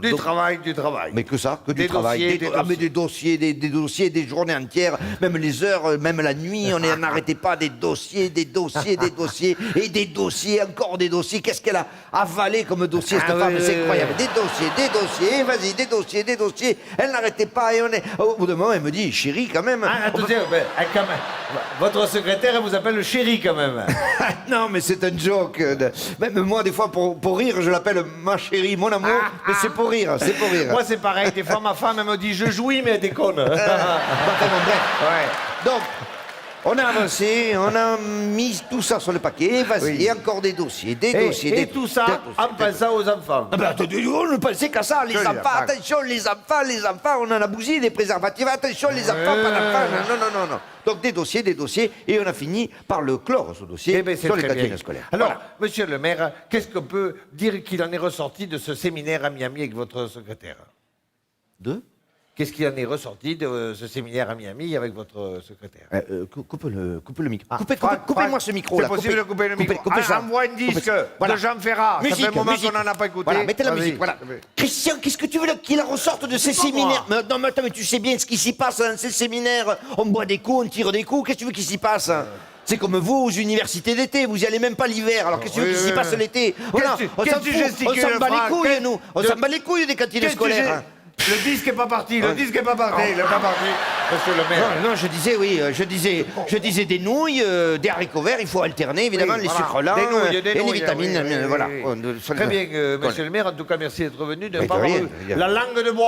Du travail, du travail. Mais que ça, que Des du travail. dossiers, des Mais des dossiers, des journées entières, même les heures, même la nuit, on n'arrêtait pas des dossiers, et des dossiers, encore des dossiers. Qu'est-ce qu'elle a avalé comme dossier, cette femme, c'est incroyable. Des dossiers, vas-y, des dossiers. Elle n'arrêtait pas et au bout d'un moment, elle me dit, chérie, quand même. Ah, attendez, quand même. Votre secrétaire, elle vous appelle le chéri, quand même. Non, mais c'est un joke. Même moi, des fois, pour rire, je l'appelle ma chérie, mon amour, mais c'est pour rire, c'est pour rire. Moi, c'est pareil. Des fois, ma femme, elle me dit, je jouis, mais elle déconne. Enfin, bon, bref. Ouais. Donc, on a avancé, on a mis tout ça sur le paquet, vas-y, Oui. encore des dossiers, Et tout ça en pensant aux enfants. Ah ben, attendez, on ne pensait qu'à ça, les Que les enfants, enfants. attention, les enfants, on en a bousillé des préservatifs, attention, les enfants, pas d'enfants, non. Donc des dossiers, et on a fini par le clore, ce dossier, Eh ben, c'est sur les très bien. cantines scolaires. Alors, Voilà. monsieur le maire, qu'est-ce qu'on peut dire qu'il en est ressorti de ce séminaire à Miami avec votre secrétaire? Deux. Qu'est-ce qu'il en est ressorti de ce séminaire à Miami avec votre secrétaire? Coupe le micro. Ah, Coupez-moi Franck, ce micro-là. c'est possible de couper le micro. Coupez ça. Envoie un disque Voilà. de Jean Ferrat. Ça fait un moment Musique. qu'on n'en a pas écouté. Voilà, mettez la Vas-y. musique, voilà. Christian, qu'est-ce que tu veux qu'il en ressorte de ces pas séminaires? moi. Non, mais attends, mais tu sais bien ce qui s'y passe dans ces séminaires. On boit des coups, on tire des coups. Qu'est-ce que tu veux qu'il s'y passe? C'est comme vous aux universités d'été, vous y allez même pas l'hiver. Alors qu'est-ce que tu veux qu'il s'y passe l'été? Voilà, on s'en fout, on s'en bat les couilles, nous. On s'en bat les couilles des cantines scolaires. Le disque est pas parti, le disque est pas parti, il est pas parti. Monsieur le maire. Non, je disais, oui, je disais des nouilles, des haricots verts, il faut alterner, évidemment, Oui, les voilà. sucres lents Des nouilles, et les oui, vitamines, oui, voilà. oui. Très bien, monsieur le maire, en tout cas, merci d'être venu, de ne Mais pas de avoir rien, eu la langue de bois.